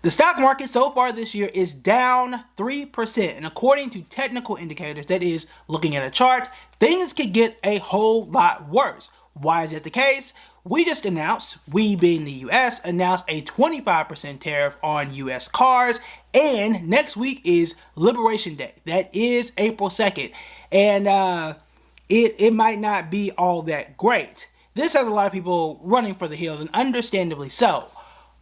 The stock market so far this year is down 3%, and according to technical indicators, that is, looking at a chart, things could get a whole lot worse. Why is that the case? We just announced, we being the US, announced a 25% tariff on US cars, and next week is Liberation Day. That is April 2nd, and it might not be all that great. This has a lot of people running for the hills, and understandably so.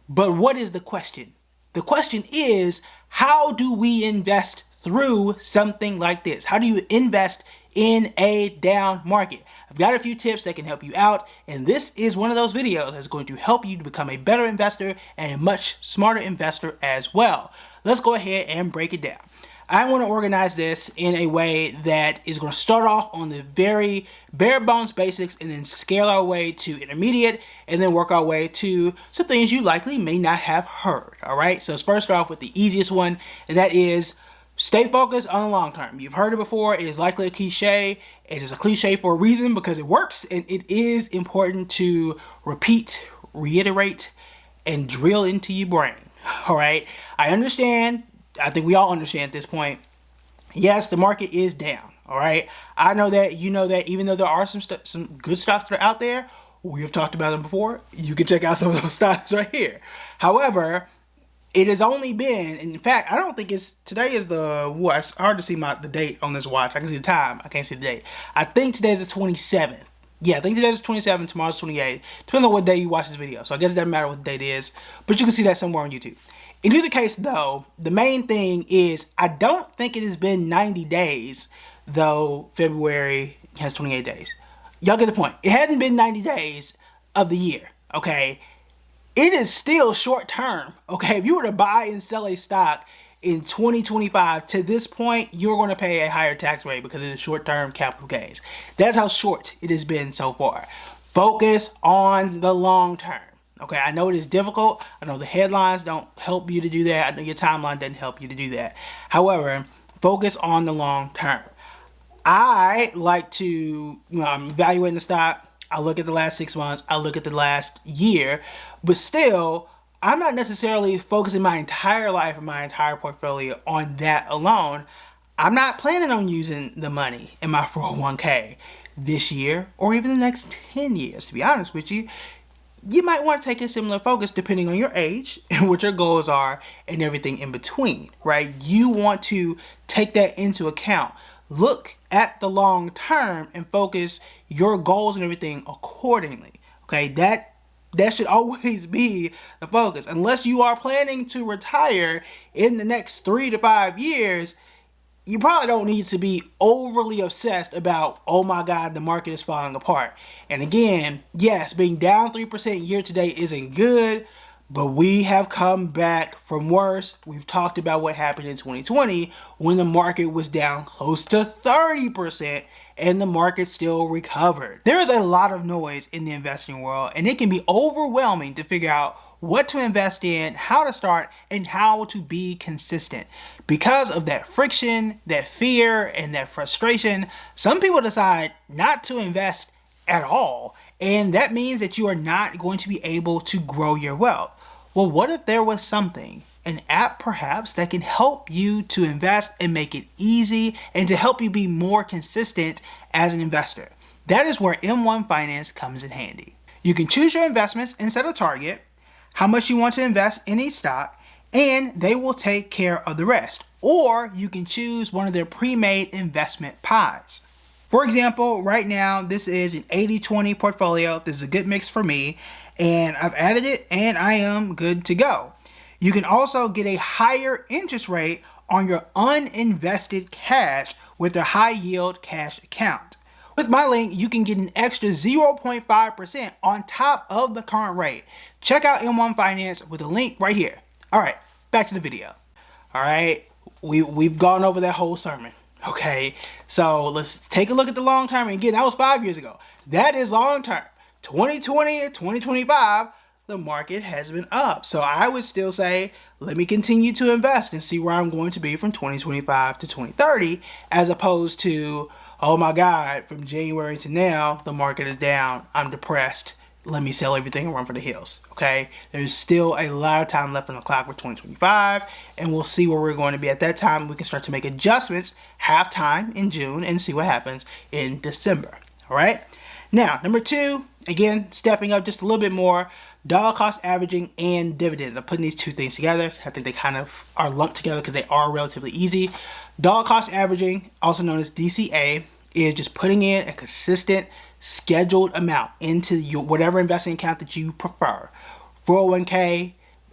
But what is the question? The question is, how do we invest through something like this? How do you invest in a down market? I've got a few tips that can help you out, and this is one of those videos that's going to help you to become a better investor and a much smarter investor as well. Let's go ahead and break it down. I want to organize this in a way that is going to start off on the very bare bones basics and then scale our way to intermediate and then work our way to some things you likely may not have heard. All right, so let's first off with the easiest one, and that is stay focused on the long term. You've heard it before. It is likely a cliche. It is a cliche for a reason because it works, and it is important to repeat, reiterate, and drill into your brain. All right, I understand. I think we all understand at this point. Yes, the market is down. All right, I know that, you know that. Even though there are some good stocks that are out there, we have talked about them before. You can check out some of those stocks right here. However, it has only been, in fact, I don't think it's, today is the, what, it's hard to see the date on this watch. I can see the time, I can't see the date. I think today's the 27th. Yeah, I think today's the 27th, tomorrow's 28th. Depends on what day you watch this video, so I guess it doesn't matter what the date is, but you can see that somewhere on YouTube. In either case, though, the main thing is I don't think it has been 90 days, though February has 28 days. Y'all get the point. It hadn't been 90 days of the year, okay? It is still short term, okay? If you were to buy and sell a stock in 2025, to this point, you're going to pay a higher tax rate because it is short-term capital gains. That's how short it has been so far. Focus on the long term. Okay, I know it is difficult. I know the headlines don't help you to do that. I know your timeline doesn't help you to do that. However, focus on the long term. I like to, I'm evaluating the stock. I look at the last 6 months. I look at the last year. But still, I'm not necessarily focusing my entire life and my entire portfolio on that alone. I'm not planning on using the money in my 401k this year or even the next 10 years, to be honest with you. You might want to take a similar focus depending on your age and what your goals are and everything in between, right? You want to take that into account. Look at the long term and focus your goals and everything accordingly, okay? That should always be the focus. Unless you are planning to retire in the next 3 to 5 years, you probably don't need to be overly obsessed about, oh my God, the market is falling apart. And again, yes, being down 3% year to date isn't good, but we have come back from worse. We've talked about what happened in 2020 when the market was down close to 30% and the market still recovered. There is a lot of noise in the investing world, and it can be overwhelming to figure out what to invest in, how to start, and how to be consistent. Because of that friction, that fear, and that frustration, some people decide not to invest at all, and that means that you are not going to be able to grow your wealth. Well, what if there was something, an app perhaps, that can help you to invest and make it easy and to help you be more consistent as an investor? That is where M1 Finance comes in handy. You can choose your investments and set a target, how much you want to invest in each stock, and they will take care of the rest. Or you can choose one of their pre-made investment pies. For example, right now, this is an 80-20 portfolio. This is a good mix for me, and I've added it, and I am good to go. You can also get a higher interest rate on your uninvested cash with a high yield cash account. With my link, you can get an extra 0.5% on top of the current rate. Check out M1 Finance with a link right here. All right, back to the video. All right, we've gone over that whole sermon. Okay, so let's take a look at the long term. And again, that was 5 years ago. That is long term. 2020 to 2025, the market has been up. So I would still say, let me continue to invest and see where I'm going to be from 2025 to 2030, as opposed to, oh my God, from January to now, the market is down. I'm depressed. let me sell everything and run for the hills, okay? There's still a lot of time left on the clock for 2025, and we'll see where we're going to be at that time. We can start to make adjustments, have time in June, and see what happens in December, all right? Now, number 2, again, stepping up just a little bit more, dollar cost averaging and dividends. I'm putting these two things together. I think they kind of are lumped together because they are relatively easy. Dollar cost averaging, also known as DCA, is just putting in a consistent scheduled amount into your whatever investing account that you prefer, 401k,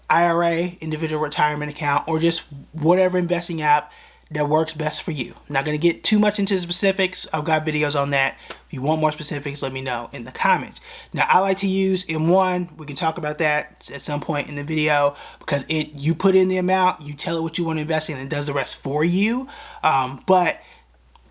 IRA, individual retirement account, or just whatever investing app that works best for you. I'm not going to get too much into specifics. I've got videos on that. If you want more specifics, let me know in the comments. Now, I like to use M1. We can talk about that at some point in the video, because you put in the amount, you tell it what you want to invest in, and it does the rest for you. But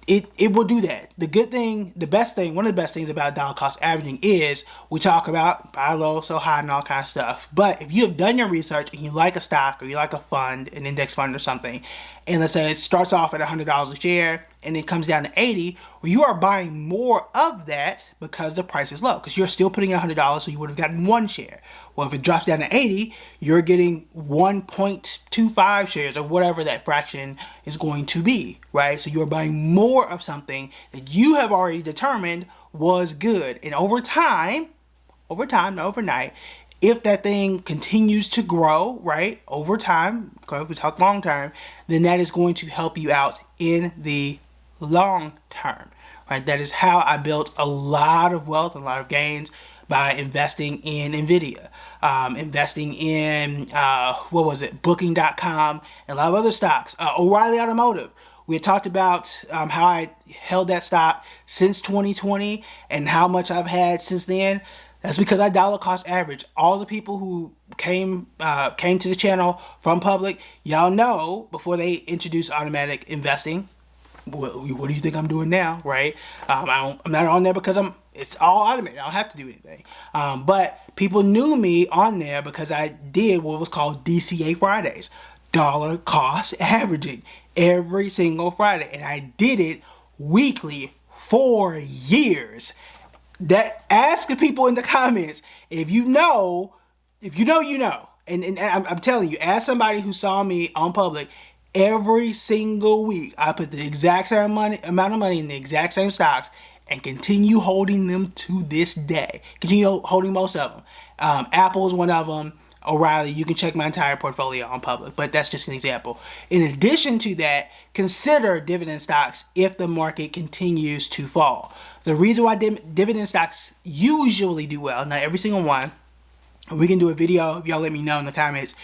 it will do that. The good thing, the best thing, one of the best things about dollar cost averaging is we talk about buy low, sell high, and all kind of stuff. But if you have done your research and you like a stock, or you like a fund, an index fund or something, and let's say it starts off at $100 a share and it comes down to 80, well, you are buying more of that because the price is low, because you're still putting in $100, so you would have gotten 1 share. Well, if it drops down to 80, you're getting 1.25 shares, or whatever that fraction is going to be, right? So you're buying more of something that you have already determined was good. And over time, not overnight, if that thing continues to grow, right, over time, because we talk long term, then that is going to help you out in the long term, right? That is how I built a lot of wealth, a lot of gains, by investing in NVIDIA, investing in, Booking.com, and a lot of other stocks. O'Reilly Automotive. We had talked about how I held that stock since 2020 and how much I've had since then. That's because I dollar cost average. All the people who came to the channel from public, y'all know before they introduced automatic investing, what do you think I'm doing now, right? I'm not on there because it's all automated. I don't have to do anything. But people knew me on there because I did what was called DCA Fridays, dollar cost averaging, every single Friday. And I did it weekly for years. That, ask the people in the comments, if you know, you know. And I'm telling you, ask somebody who saw me on public. Every single week, I put the exact same amount of money in the exact same stocks and continue holding them to this day. Continue holding most of them. Apple is one of them. O'Reilly, you can check my entire portfolio on public, but that's just an example. In addition to that, consider dividend stocks if the market continues to fall. The reason why dividend stocks usually do well, not every single one, we can do a video if y'all let me know in the comments.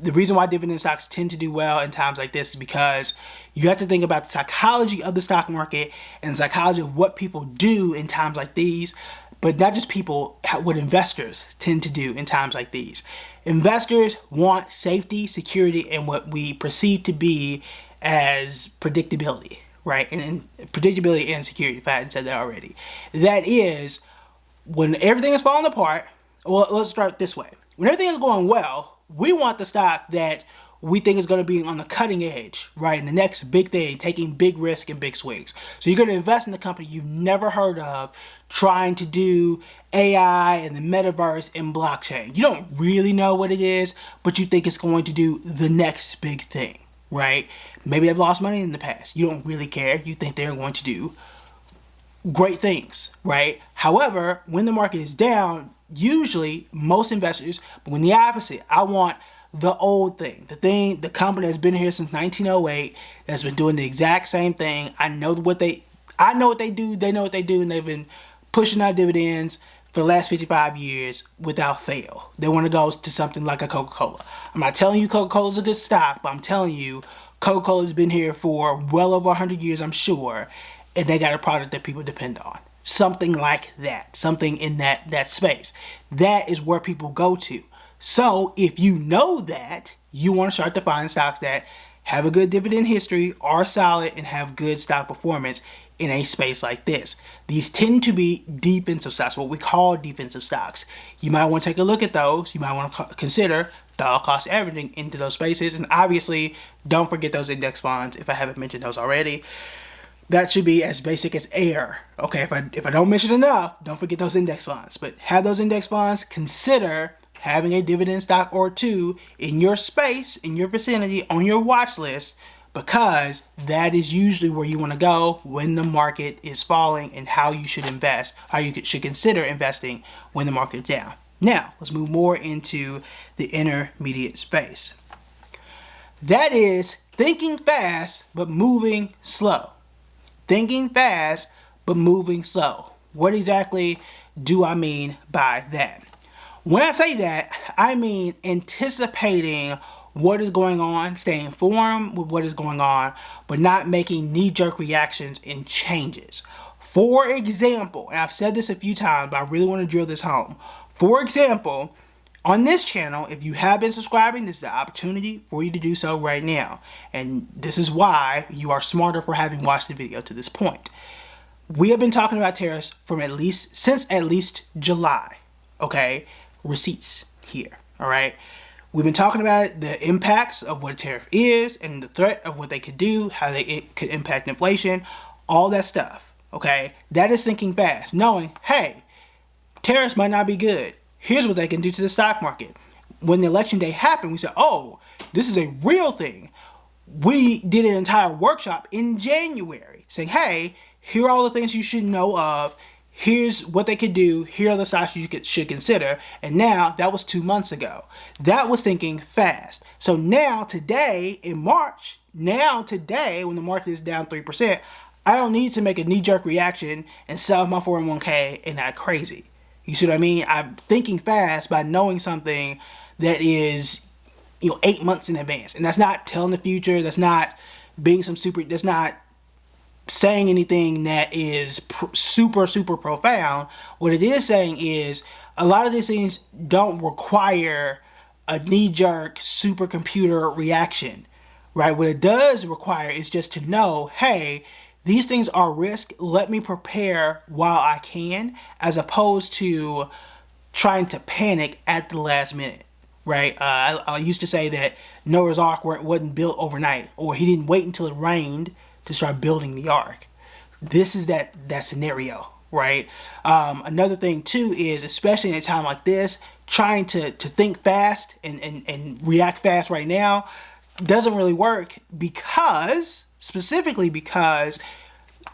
The reason why dividend stocks tend to do well in times like this is because you have to think about the psychology of the stock market and the psychology of what people do in times like these, but not just people, what investors tend to do in times like these. Investors want safety, security, and what we perceive to be as predictability, right? And predictability and security, if I hadn't said that already. That is, when everything is falling apart, well, let's start this way. When everything is going well, we want the stock that we think is going to be on the cutting edge, right? And the next big thing, taking big risk and big swings. So you're going to invest in the company you've never heard of, trying to do AI and the metaverse and blockchain. You don't really know what it is, but you think it's going to do the next big thing, right? Maybe they've lost money in the past. You don't really care. You think they're going to do great things, right? However, when the market is down, usually most investors, but when the opposite, I want the old thing, the company that's been here since 1908, that's been doing the exact same thing. I know what they do, they know what they do, and they've been pushing out dividends for the last 55 years without fail. They want to go to something like a Coca-Cola. I'm not telling you Coca-Cola's a good stock, but I'm telling you Coca-Cola's been here for well over 100 years, I'm sure, and they got a product that people depend on. Something like that, something in that space. That is where people go to. So if you know that, you want to start to find stocks that have a good dividend history, are solid, and have good stock performance in a space like this. These tend to be defensive stocks, what we call defensive stocks. You might want to take a look at those. You might want to consider dollar cost averaging into those spaces. And obviously, don't forget those index funds if I haven't mentioned those already. That should be as basic as air. Okay, if I don't mention enough, don't forget those index funds. But have those index funds, consider having a dividend stock or two in your space, in your vicinity, on your watch list, because that is usually where you want to go when the market is falling, and how you should invest, how you should consider investing when the market is down. Now, let's move more into the intermediate space. That is thinking fast but moving slow. Thinking fast but moving slow. What exactly do I mean by that? When I say that, I mean anticipating what is going on, staying informed with what is going on, but not making knee-jerk reactions and changes. For example, and I've said this a few times, but I really want to drill this home. For example, on this channel, if you have been subscribing, this is the opportunity for you to do so right now. And this is why you are smarter for having watched the video to this point. We have been talking about tariffs since at least July. Okay? Receipts here. Alright? We've been talking about the impacts of what a tariff is and the threat of what they could do, how it could impact inflation, all that stuff. Okay? That is thinking fast, knowing, hey, tariffs might not be good. Here's what they can do to the stock market. When the election day happened, we said, oh, this is a real thing. We did an entire workshop in January saying, hey, here are all the things you should know of. Here's what they could do. Here are the stocks you should consider. And now, that was 2 months ago. That was thinking fast. So now, today, in March, today, when the market is down 3%, I don't need to make a knee-jerk reaction and sell my 401k and act crazy. You see what I mean? I'm thinking fast by knowing something that is, 8 months in advance. And that's not telling the future. That's not being that's not saying anything that is super, super profound. What it is saying is a lot of these things don't require a knee-jerk supercomputer reaction, right? What it does require is just to know, hey, these things are risk. Let me prepare while I can, as opposed to trying to panic at the last minute, right? I used to say that Noah's Ark wasn't built overnight, or he didn't wait until it rained to start building the ark. This is that scenario, right? Another thing too is, especially in a time like this, trying to think fast and react fast right now doesn't really work, specifically because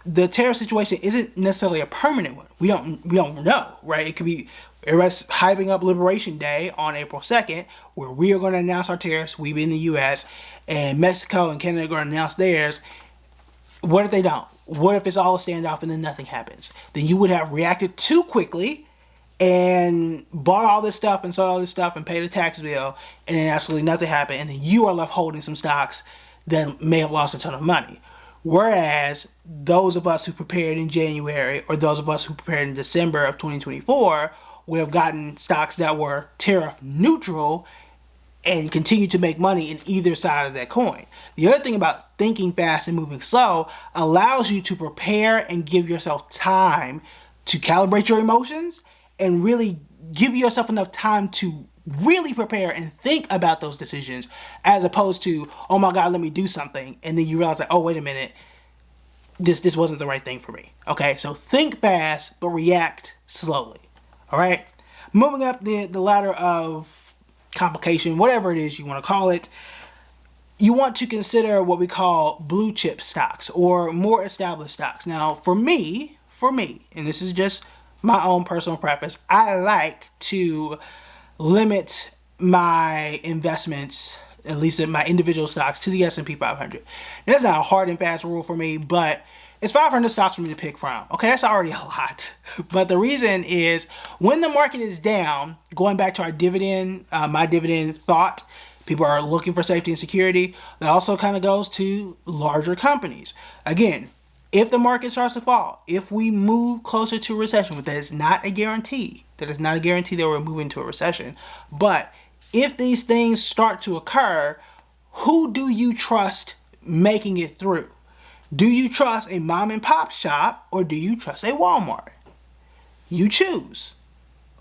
the tariff situation isn't necessarily a permanent one. We don't know, right? It could be everybody's hyping up Liberation Day on April 2nd, where we are going to announce our tariffs. We in the U.S. and Mexico and Canada are going to announce theirs. What if they don't? What if it's all a standoff and then nothing happens? Then you would have reacted too quickly and bought all this stuff and sold all this stuff and paid a tax bill, and then absolutely nothing happened, and then you are left holding some stocks that may have lost a ton of money. Whereas those of us who prepared in January, or those of us who prepared in December of 2024, would have gotten stocks that were tariff neutral and continue to make money in either side of that coin. The other thing about thinking fast and moving slow allows you to prepare and give yourself time to calibrate your emotions and really give yourself enough time to really prepare and think about those decisions, as opposed to, oh my God, let me do something, and then you realize that, oh, wait a minute, this wasn't the right thing for me. Okay, so think fast but react slowly. All right, moving up the ladder of complication, whatever it is you want to call it, you want to consider what we call blue chip stocks or more established stocks. Now, for me, and this is just my own personal preference, I like to limit my investments, at least in my individual stocks, to the S&P 500. That's not a hard and fast rule for me, but it's 500 stocks for me to pick from. Okay, that's already a lot. But the reason is, when the market is down, going back to our dividend, my dividend thought, people are looking for safety and security. That also kind of goes to larger companies. Again, if the market starts to fall, if we move closer to a recession, that is not a guarantee. That is not a guarantee that we're moving to a recession. But if these things start to occur, who do you trust making it through? Do you trust a mom and pop shop, or do you trust a Walmart? You choose.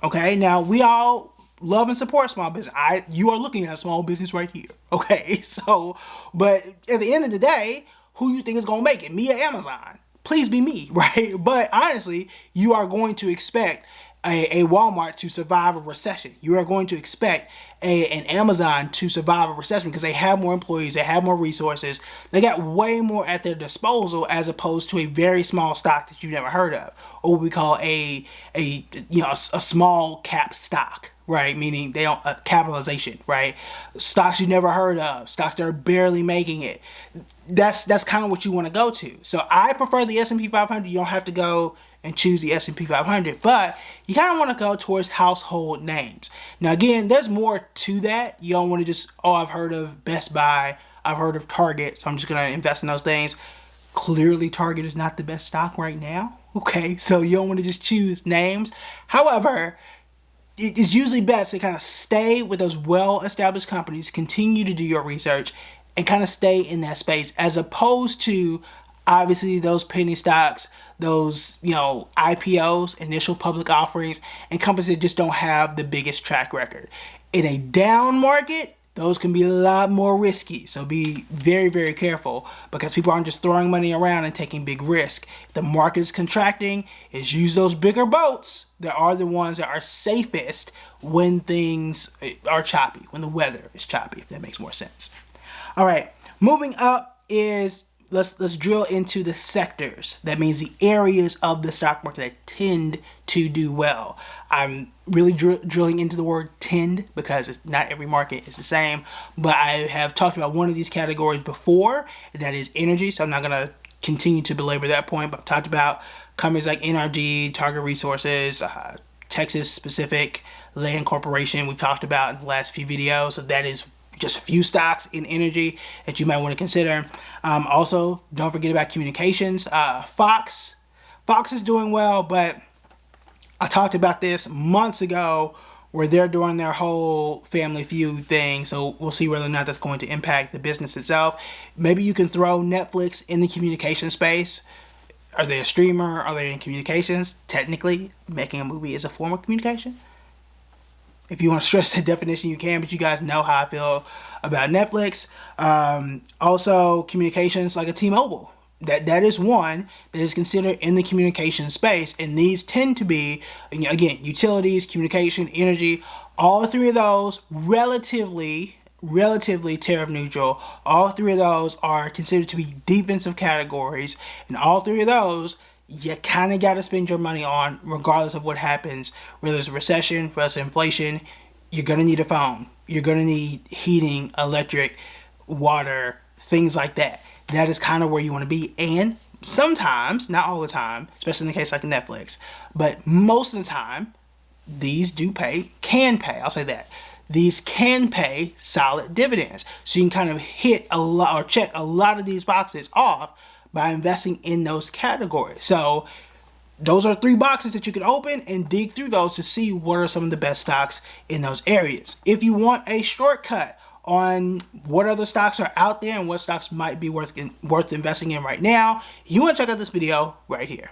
Okay, now we all love and support small business. You are looking at a small business right here. Okay, so, but at the end of the day, who you think is gonna make it? Me or Amazon? please be me, right? But honestly, you are going to expect a Walmart to survive a recession. You are going to expect an Amazon to survive a recession because they have more employees, they have more resources, they got way more at their disposal as opposed to a very small stock that you've never heard of, or what we call a small cap stock, right? Meaning they don't capitalization, right? Stocks you never heard of, stocks that are barely making it. That's kind of what you want to go to. So I prefer the S&P 500. You don't have to go and choose the S&P 500, but you kind of want to go towards household names. Now again, there's more to that. You don't want to just, oh, I've heard of Best Buy, I've heard of Target, so I'm just going to invest in those things. Clearly Target is not the best stock right now, okay? So you don't want to just choose names. However, it's usually best to kind of stay with those well-established companies, continue to do your research, and kind of stay in that space, as opposed to obviously those penny stocks, those, IPOs, initial public offerings, and companies that just don't have the biggest track record. In a down market, those can be a lot more risky. So be very, very careful, because people aren't just throwing money around and taking big risk. If the market is contracting, is use those bigger boats that are the ones that are safest when things are choppy, when the weather is choppy, if that makes more sense. All right, moving up is let's drill into the sectors. That means the areas of the stock market that tend to do well. I'm really drilling into the word tend because not every market is the same, but I have talked about one of these categories before, and that is energy, so I'm not going to continue to belabor that point, but I've talked about companies like NRG, Target Resources, Texas Specific Land Corporation we've talked about in the last few videos, so that is just a few stocks in energy that you might want to consider. Also, don't forget about communications. Fox is doing well, but I talked about this months ago where they're doing their whole Family Feud thing, so we'll see whether or not that's going to impact the business itself. Maybe you can throw Netflix in the communication space. Are they a streamer? Are they in communications? Technically, making a movie is a form of communication. If you want to stress the definition, you can, but you guys know how I feel about Netflix. Also, communications like a T-Mobile. That is one that is considered in the communication space, and these tend to be, again, utilities, communication, energy. All three of those relatively tariff neutral. All three of those are considered to be defensive categories, and all three of those you kind of got to spend your money on regardless of what happens. Whether it's a recession, whether it's inflation, you're going to need a phone. You're going to need heating, electric, water, things like that. That is kind of where you want to be. And sometimes, not all the time, especially in the case like Netflix, but most of the time, these can pay, I'll say that. These can pay solid dividends. So you can kind of hit a lot, or check a lot of these boxes off by investing in those categories. So those are 3 boxes that you can open and dig through those to see what are some of the best stocks in those areas. If you want a shortcut on what other stocks are out there and what stocks might be worth investing in right now, you want to check out this video right here.